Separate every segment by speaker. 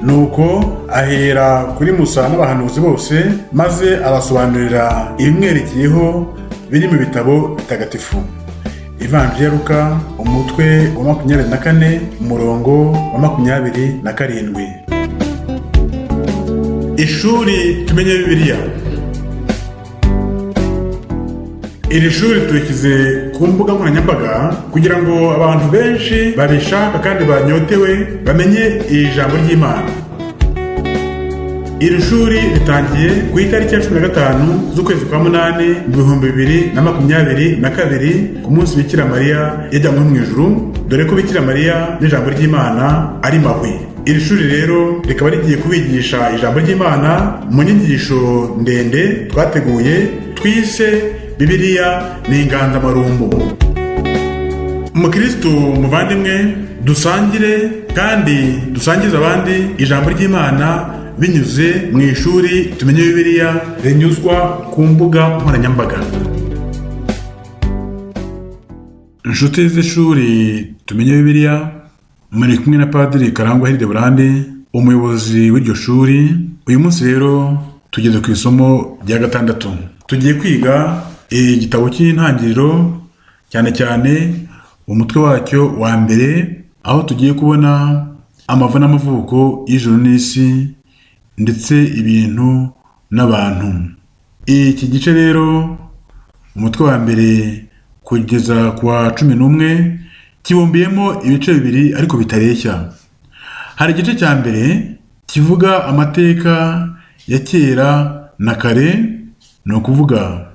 Speaker 1: nuko ahera kuri Musa n'abahanuzi bose maze abasobanurira ibimwerekeyeho biri mu bitabo bitagatifu. Ivanjili ya Luka umutwe wa 24 umurongo wa 27. Ishuri tumenye Bibiliya. Iri shuri turikize ku mbuga nkoranyambaga kugira ngo abantu benshi babishaka kandi banyotewe bamenye iri jambo ry'Imana. Iri shuri ritangiye ku itariki ya 15 z'ukwezi kwa 8 2022 ku munsi Bikira Mariya yajyanywe mu ijuru, dore ko Bikira Mariya n'ijambo ry'Imana ari mahwi. Iri shuri rero rikaba rigiye kubigisha ijambo ry'Imana mu nyigisho ndende twateguye twise Bibiliya ni inganzamarumbu. Umukristo muvandimwe, dusangire kandi dusangize abandi ijambo ry'Imana binyuze mu ishuri tumenye Bibiliya rinyuzwa ku mbuga nkoranyambaga. Inshuti z'ishuri tumenye Bibiliya, muri kumwe na Padiri Karangwa Hildebrand, umuyobozi w'iryo shuri. Uyu munsi rero tugeze ku isomo rya 6. Tugiye kwiga igitabo cy'intangiriro, cyane cyane umutwe wacyo wa mbere, aho tugiye kubona amavu n'amavuko y'ijuru n'isi ndetse ibintu n'abantu. Iki gice rero umutwe wa mbere kugeza kwa 11 kibumbiyemo ibice bibiri ariko bitareshya. Hari igice cya mbere kivuga amateka ya kera na kare, ni ukuvuga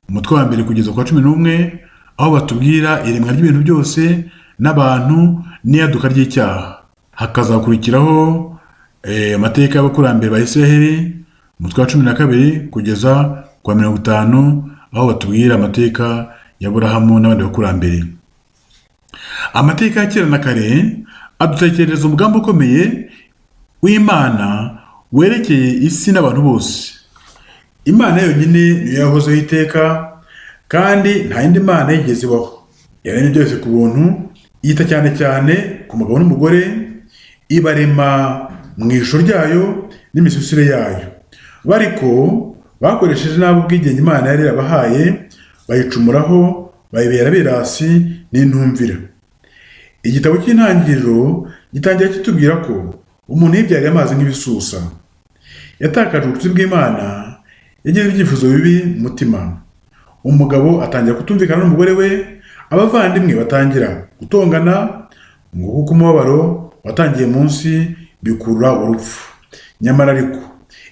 Speaker 1: umutwe wa mbere kugeza kwa 11, aho batubwira iremwa ry'ibintu byose n'abantu n'iyaduka ry'icyaha. Hakazakurikiraho amateka y'abakurambere ba Isiraheli, umutwe wa 12 kugeza kwa 50, aho batubwira amateka ya Aburahamu n'abandi bakurambere. Amateka ya kera na kare adutekerereza umugambi ukomeye w'Imana werekeye isi n'abantu bose. Imana yonyine niyo yahozeho iteka kandi nta yindi Mana yigeze ibaho. Yaremye byose ku buntu, yita cyane cyane ku mugabo n'umugore, ibarema mu ishusho ryayo n'imisusire yayo. Bariko bakoresheje nabi ubwigenge Imana yari yabahaye, bayicumuraho, bayibera abirasi n'intumvira. Igitabo cy'intangiriro gitangira kitubwira ko umuntu yibyariye amazi nk'ibisusa. Yatakaje ubucuti bw'Imana, yagize ibyifuzo bibi mu mutima. Umugabo atangira kutumvikana n'umugore we, abavandimwe batangira gutongana, ngo kuko umubabaro watangiye munsi bikurura urupfu. Nyamara ariko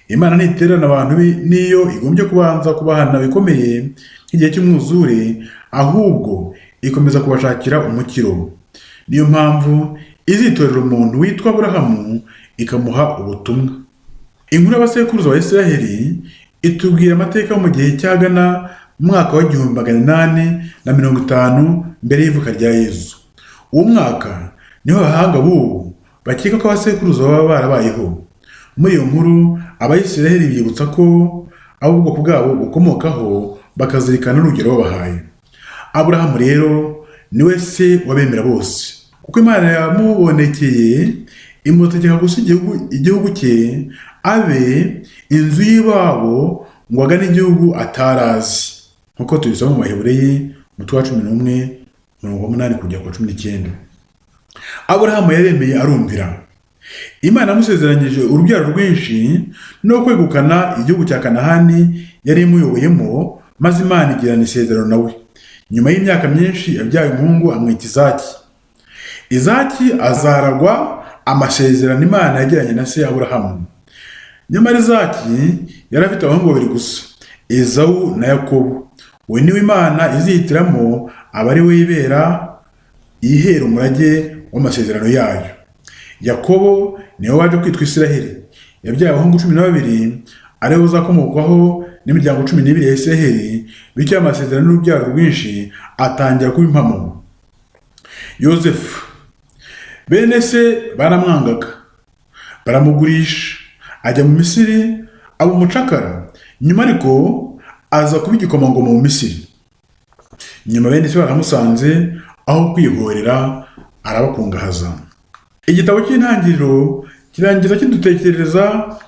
Speaker 1: Imana ntitererana abantu niyo igombye kubanza kubahana bikomeye nk'igihe cy'umwuzure, ahubwo ikomeza kubashakira umukiro. Niyo mpamvu izitorera umuntu witwa Aburahamu ikamuha ubutumwa. Inkuru y'abasekuruza wa Isiraheli itubwira amateka yo mu gihe cyagana mu mwaka wa 1850 mbere y'ivuka rya Yesu. Uwo mwaka niho abahanga b'ubu bakeka ko abasekuruza baba barabayeho. Muri iyo nkuru Abayisiraheli bibutsa ko abo ubwoko bwabo bukomokaho, bakazirikana urugero babahaye. Aburahamu rero niwe se wabemera bose, kuko Imana yamubonekeye imutegeka gusiga igihugu cye, abe inzu y'iwabo ngo agane igihugu atarazi, nkuko tubisoma mu Baheburayo umutwe wa 11 umurongo wa 8 kugera kwa 19. Aburahamu yaremeye arumvira. Imana yamusezeranyije urubyaro rwinshi no kwegukana igihugu cya Kanahani yari imuyoboyemo, maze Imana igirana isezerano nawe. Nyuma y'imyaka myinshi yabyaye umuhungu amwita Izaki. Izaki azaragwa amasezerano Imana yagiranye na se Aburahamu. Nyamara Izaki yari afite abahungu babiri gusa, Esawu na Yakobo. We niwe Imana izihitiramo abari we yibera ihera umurage w'amasezerano yayo. Yakobo niwe waje kwitwa Isiraheli. Yabyaye abahungu 12, aribo uzakomokwaho n'imiryango 12 ya Isiraheli, bityo amasezerano n'urubyaro rwinshi atangira kuba impamo. Yosefu, bene se baramwangaga, baramugurisha, ajya mu Misiri aba umucakara. Nyuma ariko aza kuba igikomangoma mu Misiri. Nyuma bene se baramusanze, aho kwihorera arabakungahaza. Igitabo cy'intangiriro kirangiza kidutekereza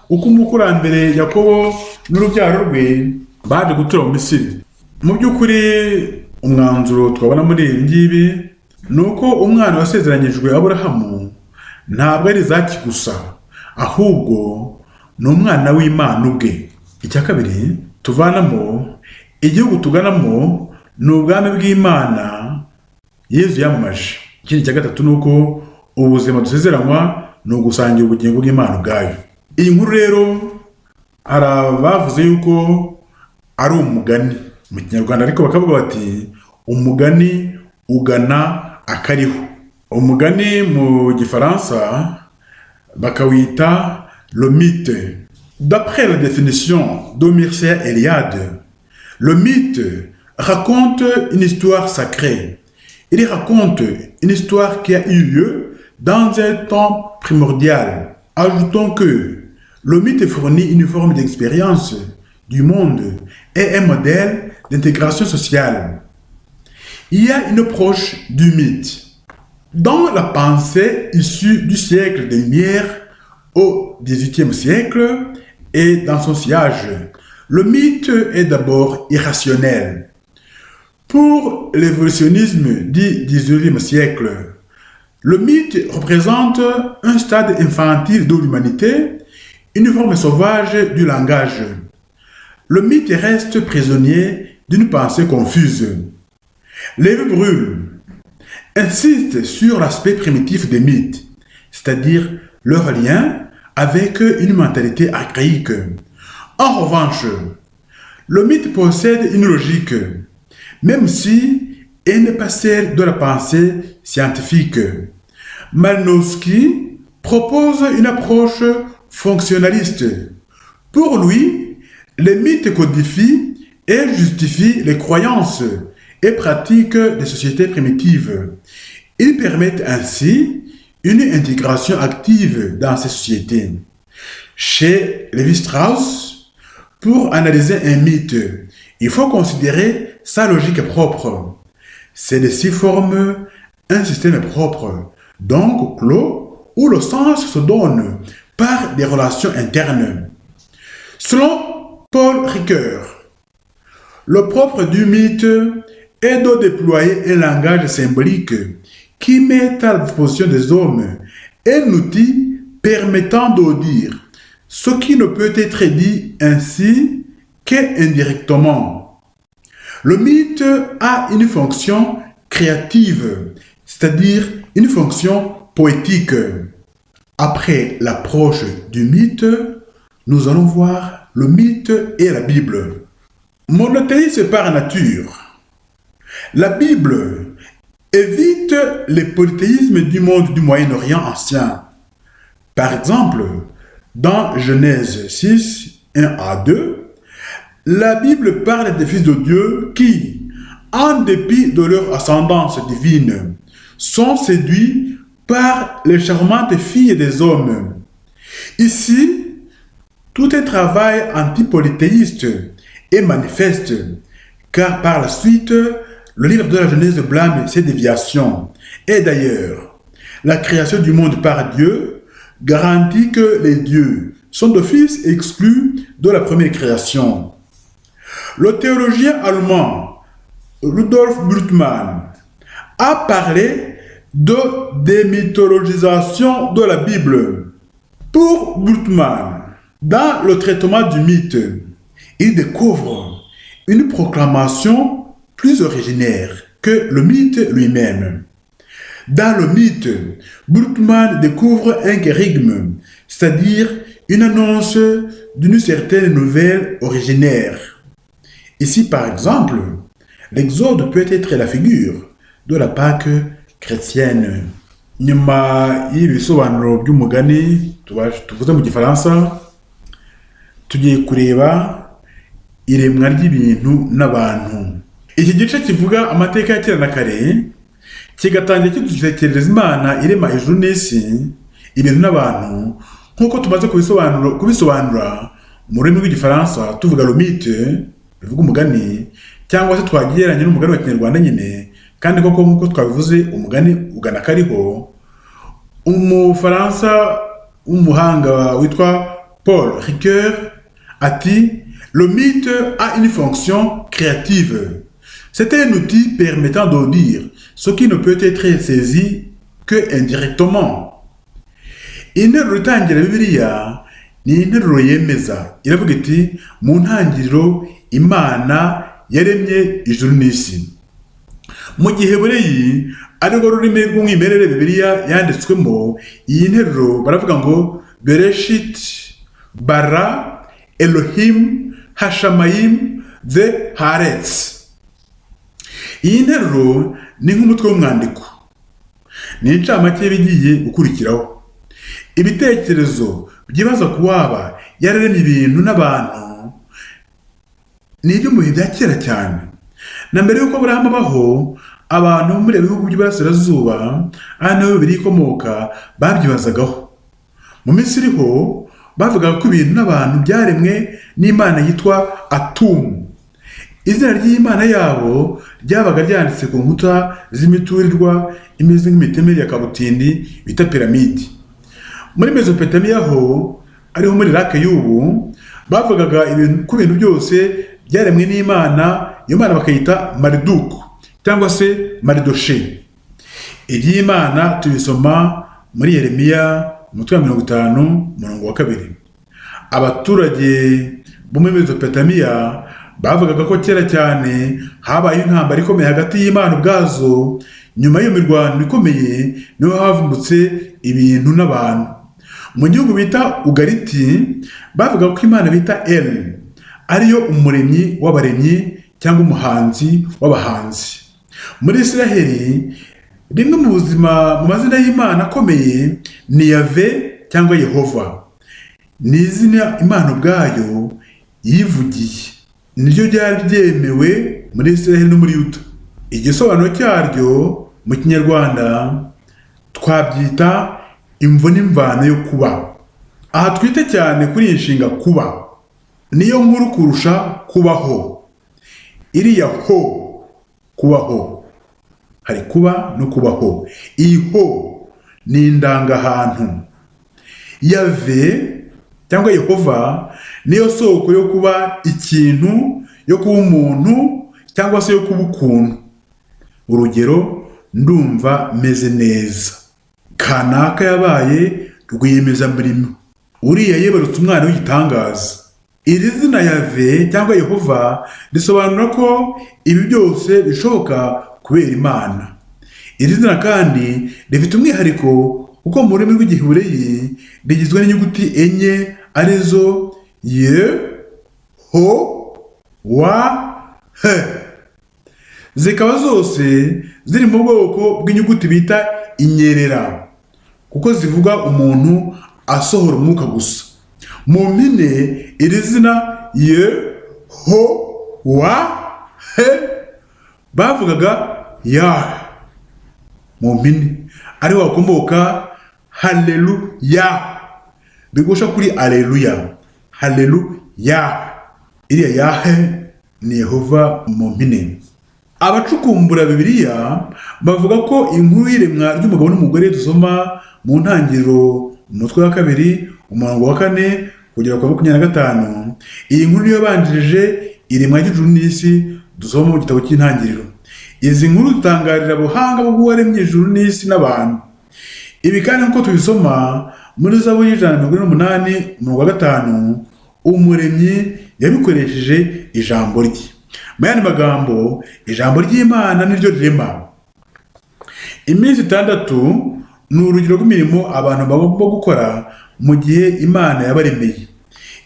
Speaker 1: uko umukurambere Yakobo n'urubyaro rwe baje gutura mu Misiri. Mu by'ukuri umwanzuro twabona muri ibi ngibi ni uko umwana wasezeranyijwe Aburahamu ntabwo ari Izaki gusa, ahubwo ni umwana w'Imana ubwe. Icya kabiri tuvanamo, igihugu tuganamo ni ubwami bw'Imana Yezu yamamaje. Ikindi cya gatatu ni uko ubuzima dusezeranywa ni ugusangira ubugingo bw'Imana ubwayo. Iyi nkuru rero hari abavuze yuko ari umugani mu Kinyarwanda, ariko bakavuga bati umugani ugana akariho. Umugani mu Gifaransa bakawita le mythe. D'après la définition de Mircea Eliade, le mythe raconte une histoire sacrée. Il raconte une histoire qui a eu lieu dans un temps primordial. Ajoutons que le mythe fournit une forme d'expérience du monde et un modèle d'intégration sociale. Il y a une approche du mythe. Dans la pensée issue du siècle des Lumières au XVIIIe siècle et dans son sillage, le mythe est d'abord irrationnel. Pour l'évolutionnisme du XIXe siècle, le mythe représente un stade infantile de l'humanité, une forme sauvage du langage. Le mythe reste prisonnier d'une pensée confuse. Lévi Brûlé insiste sur l'aspect primitif des mythes, c'est-à-dire leur lien avec une mentalité archaïque. En revanche, le mythe possède une logique, même si elle n'est pas celle de la pensée scientifique. Malinowski propose une approche fonctionnaliste. Pour lui, les mythes codifient et justifient les croyances et pratiques des sociétés primitives. Ils permettent ainsi une intégration active dans ces sociétés. Chez Lévi-Strauss, pour analyser un mythe, il faut considérer sa logique propre. Celle-ci forme un système propre, donc clos, où le sens se donne par des relations internes. Selon Paul Ricoeur, le propre du mythe est de déployer un langage symbolique qui met à la disposition des hommes un outil permettant de dire ce qui ne peut être dit ainsi qu'indirectement. Le mythe a une fonction créative, c'est-à-dire une fonction poétique. Après l'approche du mythe, nous allons voir le mythe et la Bible. Monothéisme par nature. La Bible évite les polythéismes du monde du Moyen-Orient ancien. Par exemple, dans Genèse 6, 1 à 2, la Bible parle des fils de Dieu qui, en dépit de leur ascendance divine, sont séduits par les charmantes filles des hommes. Ici, tout un travail antipolythéiste est manifeste, car par la suite, le livre de la Genèse blâme ces déviations. Et d'ailleurs, la création du monde par Dieu garantit que les dieux sont d'office exclus de la première création. Le théologien allemand Rudolf Bultmann a parlé de démythologisation de la Bible. Pour Bultmann, dans le traitement du mythe, il découvre une proclamation plus originaire que le mythe lui-même. Dans le mythe, Bultmann découvre un kérygme, c'est-à-dire une annonce d'une certaine nouvelle originaire. Ici, par exemple, l'Exode peut être la figure de la Pâque chrétienne. Nyuma y'ibisobanuro by'umugani tuvuze mu Gifaransa, tugiye kureba iremwa ry'ibintu n'abantu. Iki gice kivuga amateka ya kera na kare kigatangira kidutekerereza Imana irema ijuru n'isi, ibintu n'abantu, nk'uko tumaze kubisobanura mu rurimi rw'Igifaransa tuvuga le mythe, bivuga umugani, cyangwa se twagereranya n'umugani wa Kinyarwanda nyine, kandi koko nk'uko twabivuze umugani ugana kariho. Umufaransa w'umuhanga witwa Paul Ricoeur ati le mythe a une fonction créative. C'est un outil permettant de dire ce qui ne peut être saisi que indirectement. Interuro itangira Bibiliya ni interuro yemeza, iravuga iti mu ntangiriro Imana yaremye ijuru n'isi. Mu gihe bureyi arirwo rurimi rw'umwimerere Bibiliya yanditswemo, iyi nteruro baravuga ngo Bereshit bara Elohim hashamayim the haaretz. Iyi nteruro ni nk'umutwe w'umwandiko, ni incamake y'ibigiye gukurikiraho. Ibitekerezo byibaza ku waba yararemye ibintu n'abantu ni ibyo mu bihe bya kera cyane. Na mbere y'uko Aburahamu abaho, abantu muri bihugu by'iburasirazuba aha niho Bibiliya ikomoka babyibazagaho. Mu Misiri ho bavugaga ko ibintu n'abantu byaremwe n'Imana yitwa Atum. Izina ry'Imana yabo ryabaga ryanditse ku nkuta z'imiturirwa imeze nk'imitemeri ya kabutindi bita piramidi. Muri Mesopotamiya ho ariho muri Iraq y'ubu bavugaga ku bintu byose byaremwe n'Imana, iyo Mana bakayita Marduk cyangwa se Maridoshe. Iby'Imana tubisoma muri Yeremiya umutwe wa 50 umurongo wa 2. Abaturage bo muri Mesopotamiya bavugaga ko kera cyane habaye intambara ikomeye hagati y'Imana ubwazo. Nyuma y'iyo mirwano ikomeye niho havumbutse ibintu n'abantu. Mu gihugu bita Ugariti bavuga ko Imana bita El ariyo umuremyi w'abaremyi cyangwa umuhanzi w'abahanzi. Muri Isiraheli rimwe mu buzima mu mazina y'Imana akomeye ni Yahve cyangwa Yehova. Ni izina Imana ubwayo yivugiye, niryo ryari ryemewe muri Isiraheli no muri Yuda. Igisobanuro cyaryo mu Kinyarwanda twabyita imvo n'imvano yo kuba. Aha twite cyane kuri iyi nshinga kuba, niyo nkuru kurusha kubaho. Iriya ho, kubaho, hari kuba no kubaho. Iyi ho ni indangahantu. Yahve cyangwa Yehova niyo soko yo kuba ikintu, yo kuba umuntu cyangwa se yo kuba ukuntu. Urugero, ndumva meze neza. Kanaka yabaye rwiyemezamirimo. Uriya yibarutse umwana w'igitangaza. Iri zina Yahve cyangwa Yehova risobanura ko ibi byose bishoboka kubera Imana. Iri zina kandi rifite umwihariko kuko mu rurimi rw'Igiheburayi rigizwe n'inyuguti enye arizo ye, ho, wa, he. Zikaba zose ziri mu bwoko bw'inyuguti bita inyerera kuko zivuga umuntu asohora umwuka gusa. Mu mpine iri zina ye, ho, wa, he bavugaga ya. Mu mpine ariho hakomoka haleluya, bigusha kuri aleluya, haleluya. Iriya yahe ni Yehova mu mpine. Abacukumbura Bibiliya bavuga ko inkuru y'iremwa ry'umugabo n'umugore dusoma mu ntangiriro umutwe wa 2 umurongo wa 4 kugera kwa 25, iyi nkuru niyo banjirije iremwa ry'ijuru n'isi dusoma mu gitabo cy'intangiriro. Izi nkuru dutangarira ubuhanga bw'uwaremye ijuru n'isi n'abantu. Ibi kandi nk'uko tubisoma muri Zaburi 148 umurongo wa 5, umuremyi yabikoresheje ijambo rye. Mu yandi magambo, ijambo ry'Imana niryo rirema. Iminsi 6 ni urugero rw'imirimo abantu bagomba gukora mu gihe Imana yabaremeye.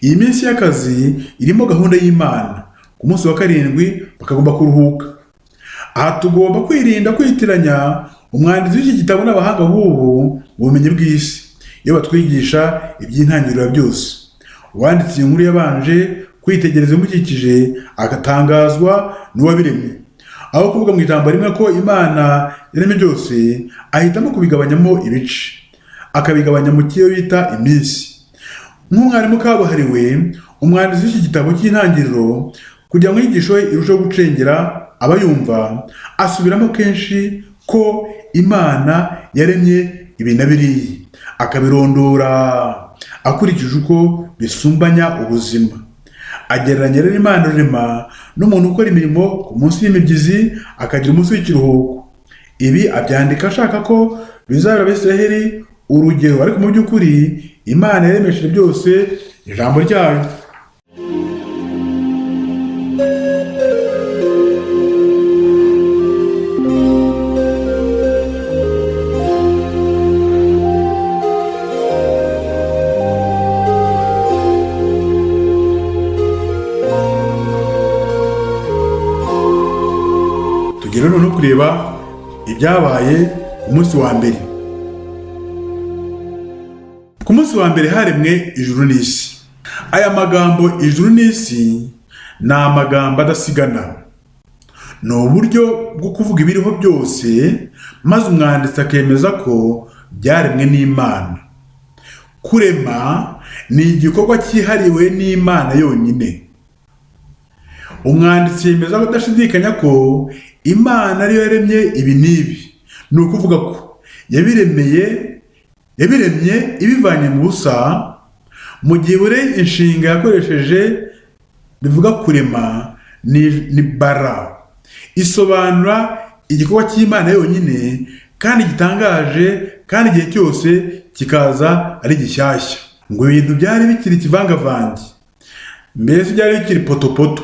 Speaker 1: Iyi minsi y'akazi irimo gahunda y'Imana. Ku munsi wa 7 bakagomba kuruhuka. Aha tugomba kwirinda kwitiranya umwanditsi w'iki gitabo n'abahanga b'ubu bumenyi bw'isi iyo batwigisha iby'intangiriro byose. Uwanditse iyi nkuru yabanje kwitegereza imukikije agatangazwa n'uwabiremye. Aho kuvuga mu ijambo rimwe ko Imana yaremye byose, ahitamo kubigabanyamo ibice, akabigabanya mu kiyo bita iminsi. Nk'umwarimu kabuhariwe, umwanditsi w'iki gitabo cy'intangiriro kugira ngo inyigisho ye irusheho gucengera abayumva, asubiramo kenshi ko Imana yaremye ibi na biriya, akabirondora akurikije uko bisumbanya ubuzima. Agereranya rero Imana rurema n'umuntu ukora imirimo ku munsi y'imibyizi akagira umunsi w'ikiruhuko. Ibi abyandika ashaka ko bizabera Abisiraheli urugero, ariko mu by'ukuri Imana yaremesheje byose ijambo ryayo. Tugere noneho kureba ibyabaye umunsi wa mbere. Ku munsi wa mbere haremwe ijuru n'isi. Aya magambo ijuru n'isi ni amagambo adasigana. Ni uburyo bwo kuvuga ibiriho byose maze umwanditsi akemeza ko byaremwe n'Imana. Kurema ni igikorwa cyihariwe n'Imana yonyine. Umwanditsi yemeza ko adashidikanya ko Imana ariyo yaremye ibi n'ibi. Ni ukuvuga ko yabiremye ibivanye mu busa, mu gihe buri inshinga yakoresheje bivuga kurema ni bara, isobanura igikorwa cy'Imana yonyine kandi gitangaje, kandi igihe cyose kikaza ari gishyashya. Ngo ibintu byari bikiri ikivangavange, mbese byari bikiri potopoto.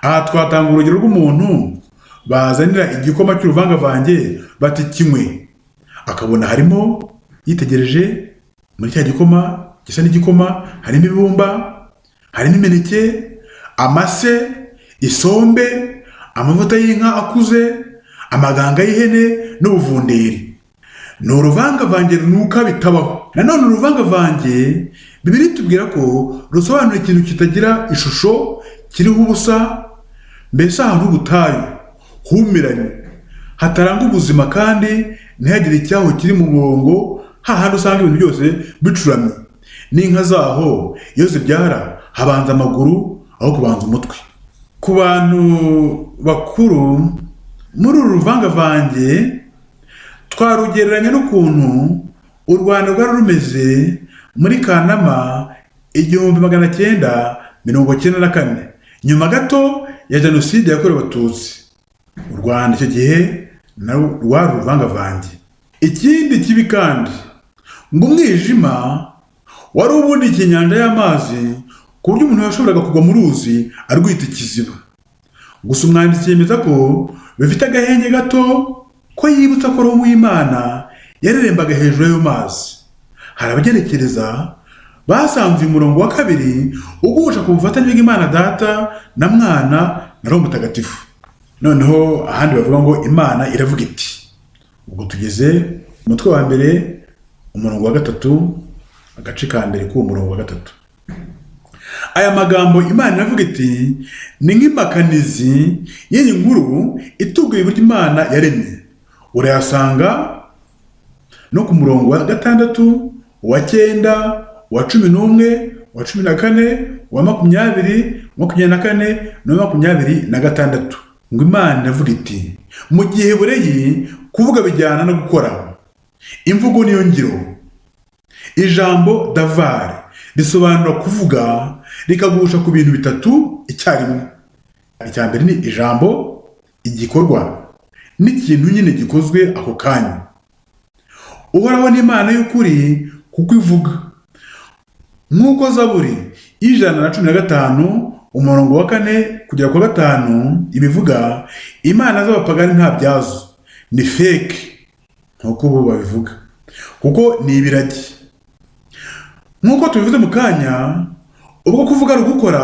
Speaker 1: Aha twatanga urugero rw'umuntu bazanira igikoma cy'uruvangavange bati kinywe, akabona harimo, yitegereje muri cya gikoma gisa n'igikoma, harimo ibumba, harimo imineke, amase, isombe, amavuta y'inka akuze, amaganga y'ihene n'ubuvunderi. Ni uruvangavange runuka bitabaho. Nanone uruvangavange Bibiliya itubwira ko rusobanura ikintu kitagira ishusho, kiriho ubusa, mbese ahantu h'ubutayu humiranye, hataranga ubuzima kandi ntihagire icyaho kiri mu murongo, hahandi usanga ibintu byose bicuramye. N'inka zaho iyo zibyara habanza amaguru aho kubanza umutwe. Ku bantu bakuru, muri uru ruvangavange twarugereranya n'ukuntu u Rwanda rwari rumeze muri Kanama 1994, nyuma gato ya Jenoside yakorewe Abatutsi. U Rwanda icyo gihe rwari uruvangavange. Ikindi kibi kandi, ngo umwijima wari ubundikiye inyanja y'amazi ku buryo umuntu yashoboraga kugwa mu ruzi arwita ikiziba. Gusa umwanditsi yemeza ko bifite agahenge gato, ko yibutsa ko Roho w'Imana yarerembaga hejuru y'ayo mazi. Hari abagenekereza basanze umurongo wa kabiri ugusha ku bufatanye bw'Imana Data na Mwana na Roho Mutagatifu. Noneho ahandi bavuga ngo Imana iravuga iti. Ubwo tugeze umutwe wa mbere, umurongo wa gatatu, agace ka mbere k'uwo murongo wa gatatu. Aya magambo Imana iravuga iti ni nk'impakanizi y'iyi nkuru itubwira uburyo Imana yaremye. Urayasanga no ku murongo wa gatandatu, wa 9, wa 11, wa 14, wa 20, 24 no 26. Ngo Imana iravuga iti mu gihe bureye kuvuga bijyana no gukora. Imvugo niyo ngiro. Ijambo davar risobanura kuvuga rikagusha ku bintu bitatu icyarimwe. Icya mbere ni ijambo, igikorwa n'ikintu nyine gikozwe ako kanya. Uhoraho ni Imana y'ukuri kuko ivuga. Nk'uko Zaburi 115 umurongo wa 4 kugera ku 5 ibivuga, imana z'abapagani nta byazo, ni fake nk'uko bo babivuga, kuko ni ibiragi. Nk'uko tubivuze mu kanya, ubwo kuvuga ari gukora,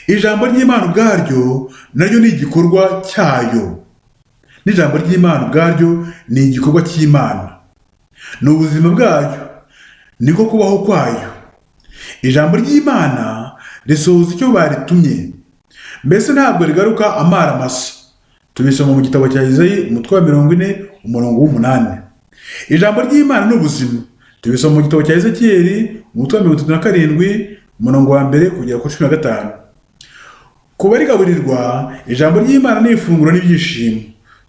Speaker 1: ijambo ry'Imana ubwaryo naryo ni igikorwa cyayo. N'ijambo ry'Imana ubwaryo ni igikorwa cy'Imana, ni ubuzima bwayo, niko kubaho kwayo. Ijambo ry'Imana risohoza icyo baritumye, mbese ntabwo rigaruka amara masa. Tubisoma mu gitabo cya Izayi umutwe wa 40 umurongo w'8. Ijambo ry'Imana n'ubuzima. Tubisoma mu gitabo cya Ezekiyeli umutwe wa 37 umurongo wa 1 kugera ku 15. Kuba rigaburirwa ijambo ry'Imana ni ifunguro n'ibyishimo.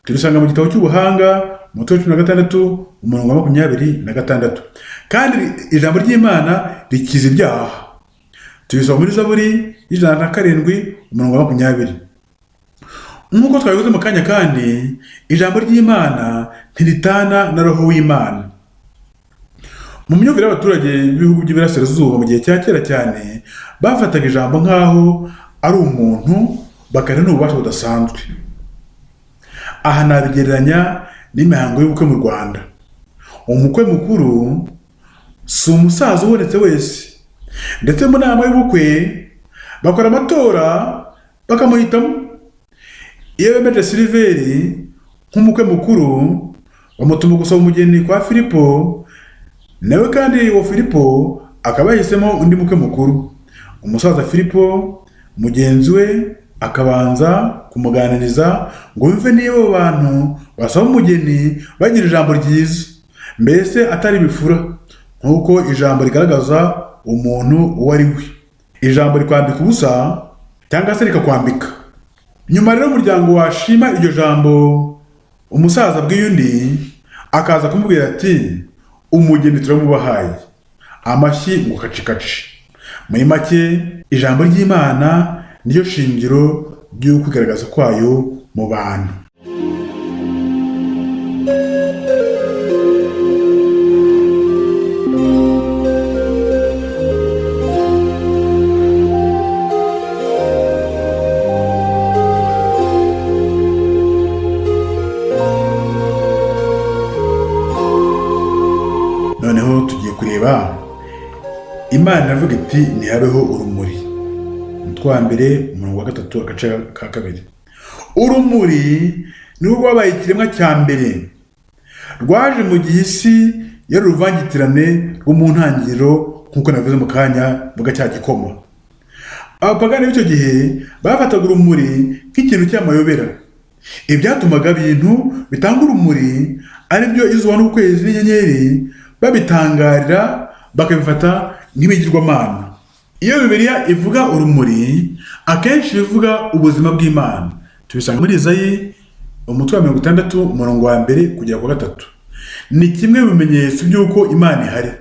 Speaker 1: tubisanga mu gitabo cy'ubuhanga umutwe wa 16 umurongo wa 26. kandi ijambo ry'Imana rikiza ibyaha, tubisoma muri Zaburi 107 umurongo wa 20. Nk'uko twabivuze mu kanya kandi ijambo ry'Imana ntiritana na roho w'Imana. Mu myumvire y'abaturage b'ibihugu by'Iburasirazuba mu gihe cya kera cyane bafataga ijambo nk'aho ari umuntu bakari n'ububasha budasanzwe. Aha nabigereranya n'imihango y'ubukwe mu Rwanda. Umukwe mukuru si umusaza ubonetse wese, ndetse mu nama y'ubukwe bakora amatora bakamuhitamo. Iyo bemeje Siliveri nk'umukwe mukuru bamutuma gusaba umugeni kwa Filipo, nawe kandi uwo Filipo akaba yahisemo undi mukwe mukuru. Umusaza Filipo mugenzi we akabanza kumuganiriza ngo yumve niba abo bantu basaba umugeni bagira ijambo ryiza, mbese atari bifura, nk'uko ijambo rigaragaza umuntu uwo ari we. Ijambo rikwambika ubusa cyangwa se rikakwambika. Nyuma rero umuryango washima iryo jambo umusaza bw'iyundi akaza kumubwira ati umugeni turamubahaye, amashyi ngo kacikaci. Muri make ijambo ry'Imana niyo shingiro ryo kwigaragaza kwayo mu bantu. Noneho tugiye kureba Imana iravuga iti ntihabeho urumuri. Umutwe wa 1 umurongo wa 3 agace ka 2. Urumuri ni rwabaye ikiremwa cya mbere, rwaje mu gihe isi yari uruvangitirane rwo mu ntangiriro nk'uko navuze mu kanya vuga cya gikoma. Abapagani b'icyo gihe bafataga urumuri nk'ikintu cy'amayobera. Ibyatumaga ibintu bitanga urumuri ari byo izuba n'ukwezi n'inyenyeri babitangarira bakabifata nk'ibigirwamana. Iyo Bibiliya ivuga urumuri akenshi bivuga ubuzima bw'Imana. Tubisanga muri Izayi umutwe wa 60 umurongo wa 1 kugera ku 3. Ni kimwe mu bimenyetso by'uko Imana ihari.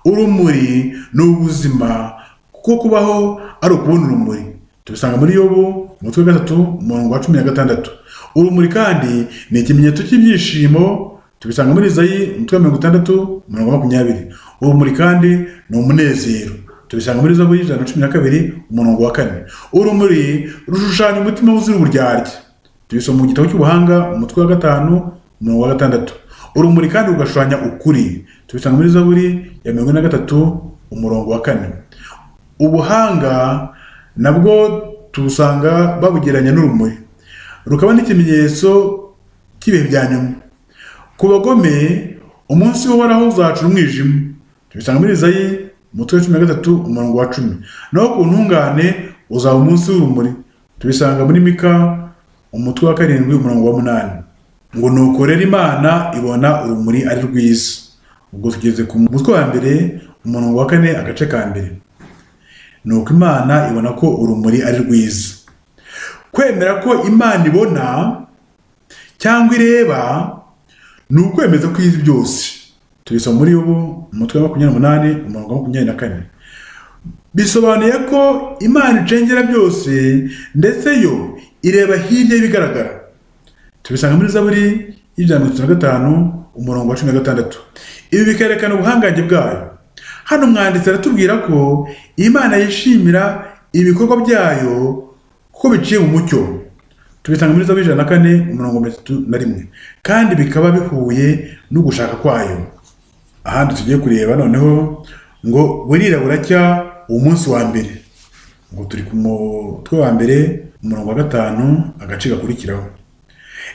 Speaker 1: Urumuri ni ubuzima, kuko kubaho ari ukubona urumuri. Tubisanga muri Yobu umutwe wa 3 umurongo wa 16. Urumuri kandi ni ikimenyetso cy'ibyishimo. Tubisanga muri Izayi umutwe wa 60 umurongo wa 20. Urumuri kandi ni umunezero. Tubisanga muri Zaburi 112 umurongo wa 4. Urumuri rushushanya umutima wuzura uburyarya. Tubisoma mu gitabo cy'ubuhanga umutwe wa 5 umurongo wa 6. Urumuri kandi rugashushanya ukuri. Tubisanga muri Zaburi ya 103 umurongo wa 4. Ubuhanga nabwo tubusanga babugeranya n'urumuri, rukaba n'ikimenyetso cy'ibihe bya nyuma. Ku bagome umunsi w'Uhoraho uzacura umwijima. Tubisanga muri Izayi umutwe wa 13 umurongo wa 10. Naho ku ntungane uzaba umunsi w'urumuri. Tubisanga muri Mika umutwe wa 7 umurongo wa 8. Ngo nuko rero Imana ibona urumuri ari rwiza. Ubwo tugeze ku mutwe wa 1 umurongo wa 4 agace ka 2. Nuko Imana ibona ko urumuri ari rwiza. Kwemera ko Imana ibona cyangwa ireba ni ukwemeza ko izi byose. Tubisoma muri Yobu umutwe wa 28 umurongo wa 24. Bisobanuye ko Imana icengera byose, ndetse yo ireba hirya y'ibigaragara. Tubisanga muri Zaburi 105 umurongo wa 16. Ibi bikerekana ubuhangange bwayo. Hano umwanditsi aratubwira ko Imana yishimira ibikorwa byayo kuko biciye mu mucyo. Tubisanga muri Zaburi 104 umurongo wa 31. Kandi bikaba bihuye no gushaka kwayo. Ahandi tugiye kureba noneho ngo burira buracya umunsi wa mbere. Ngo turi ku mutwe wa 1 umurongo wa 5 agace gakurikiraho.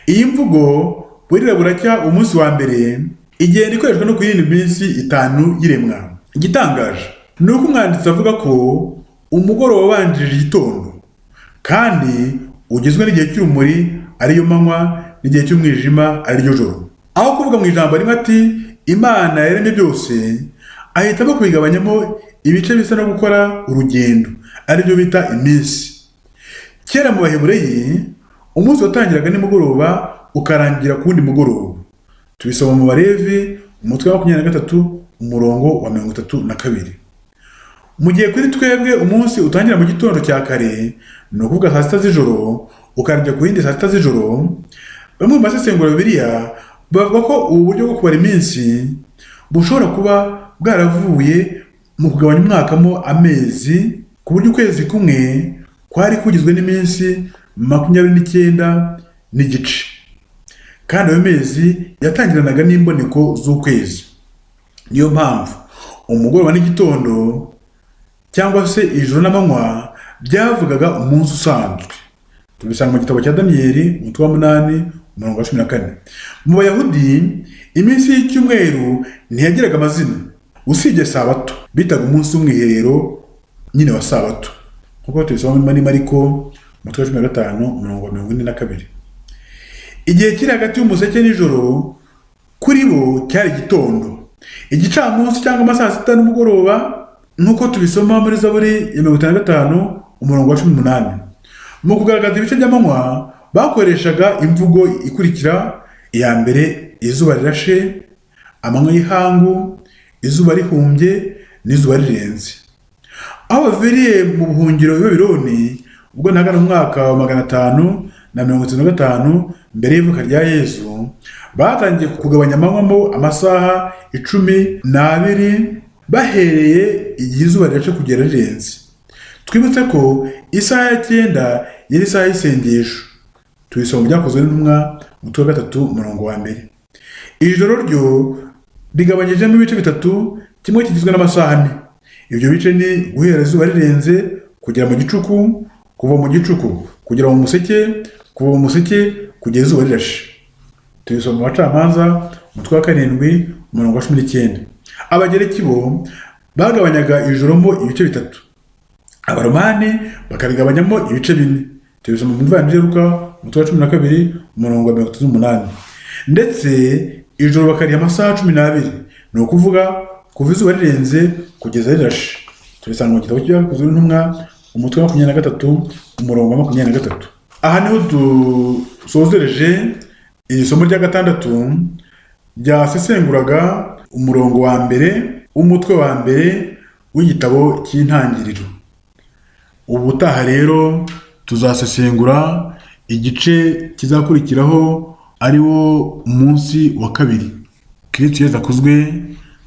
Speaker 1: Iyi mvugo burira buracya umunsi wa mbere igenda ikoreshwa no kuyindi minsi 5 y'iremwa. Igitangaje ni uko umwanditsi avuga ko umugoroba wabanjirije igitondo kandi ugizwe n'igihe cy'urumuri ariyo manywa n'igihe cy'umwijima ariryo joro. Aho kuvuga mu ijambo rimwe ati Imana yaremye byose, ahitamo kubigabanyamo ibice bisa no gukora urugendo aribyo bita iminsi. Kera mu Baheburayi umunsi watangiraga nimugoroba ukarangira ku wundi mugoroba. Tubisoma mu Balevi umutwe wa 23 umurongo wa 32. Mu gihe kuri twebwe umunsi utangira mu gitondo cya kare, no kuvuga saa sita z'ijoro ukarangira ku yindi saa sita z'ijoro, bamwe mu basesengura Bibiliya bavuga ko ubu buryo bwo kubara iminsi bushobora kuba bwaravuye mu kugabanya umwaka mo amezi, ku buryo ukwezi kumwe kwari kugizwe n'iminsi 29 n'igice, kandi ayo mezi yatangiranaga n'imboneko z'ukwezi. Niyo mpamvu umugoroba n'igitondo cyangwa se ijoro n'amanywa byavugaga umunsi usanzwe. Tubisanga mu gitabo cya Daniyeli umutwe wa 8 umurongo wa 14. Mu Bayahudi iminsi y'icyumweru ntiyagiraga amazina usibye Sabato, bitaga umunsi w'umwiherero nyine wa Sabato, kuko tubisoma muri Mariko umutwe wa 15 umurongo wa 42. Igihe kiri hagati y'umuseke n'ijoro kuri bo cyari gitondo, igicamunsi cyangwa amasaa 6 n'umugoroba, nuko tubisoma muri Zaburi ya 55 umurongo wa 18. Mu kugaragaza ibice by'amanywa bakoreshaga imvugo ikurikira: iya mbere izuba rirashe, amanywa y'ihangu, izuba rihumbye n'izuba rirenze. Aho baviriye mu buhungiro i Babiloni ubwo nagana mu mwaka wa 595 mbere y'ivuka rya Yesu, batangiye kugabanya amanywa mo amasaha 12 bahereye igihe izuba rirashe kugera rirenze. Twibutse ko isaha ya 9 yari isaha y'isengesho. Tubisoma mu Byakozwe n'Intumwa umutwe wa 3 umurongo wa 1. Ijoro ryo rigabanyijemo ibice bitatu, kimwe kigizwe n'amasaha 4. Ibyo bice ni guhera izuba rirenze kugera mu gicuku, kuva mu gicuku kugera mu museke, kuva mu museke kugera izuba rirashe. Tubisoma mu Bacamanza umutwe wa 7 umurongo wa 19. Abagereki bo bagabanyaga ijoro mo ibice bitatu, Abaromani bakarigabanyamo ibice 4. Tubisoma mu Ivanjili ya Luka umutwe wa 12 umurongo wa 38. Ndetse ijoro bakariha amasaha 12, ni ukuvuga kuva izuba rirenze kugeza rirashe. Tubisanga mu gitabo cy'Ibyakozwe n'Intumwa umutwe wa 23 umurongo wa 23. Aha niho dusozereje iri somo rya 6 ryasesenguraga umurongo wa mbere umutwe wa mbere w'igitabo cy'Intangiriro. Ubutaha rero tuzasesengura igice kizakurikiraho, ari wo umunsi wa 2. Kristo Yesu akuzwe.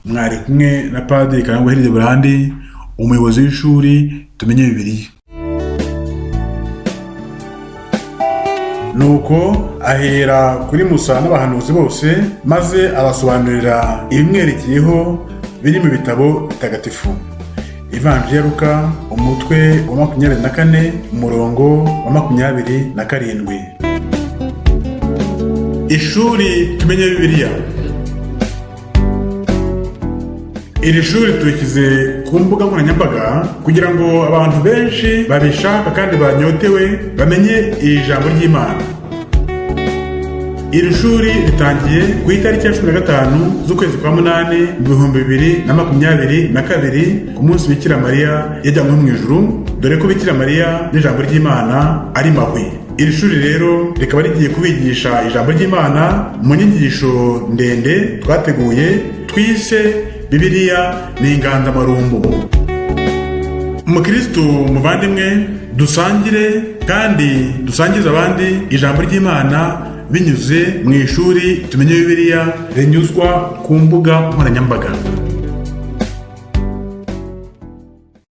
Speaker 1: Mwari kumwe na Padiri Karangwa Hilde Brandi, umuyobozi w'ishuri Tumenye Bibiliya. Nuko ahera kuri Musa n'abahanuzi bose, maze abasobanurira ibimwerekeyeho biri mu bitabo bitagatifu. Ivanjili ya Luka umutwe wa 24 umurongo wa 27. Ishuri Tumenye Bibiliya. Iri shuri turikize ku mbuga nkoranyambaga kugira ngo abantu benshi babishaka kandi banyotewe bamenye iri jambo ry'Imana. Iri shuri ritangiye ku itariki ya 15 z'ukwezi kwa 8 2022 ku munsi Bikira Mariya yajyanywe mu ijuru, dore ko Bikira Mariya n'ijambo ry'Imana ari mahwe. Iri shuri rero rikaba rigiye kubigisha ijambo ry'Imana mu nyigisho ndende twateguye twise Bibiliya ni inganzamarumbu. Umukristo muvandimwe, dusangire kandi dusangize abandi ijambo ry'Imana binyuze mu ishuri Tumenye Bibiliya rinyuzwa ku mbuga nkoranyambaga.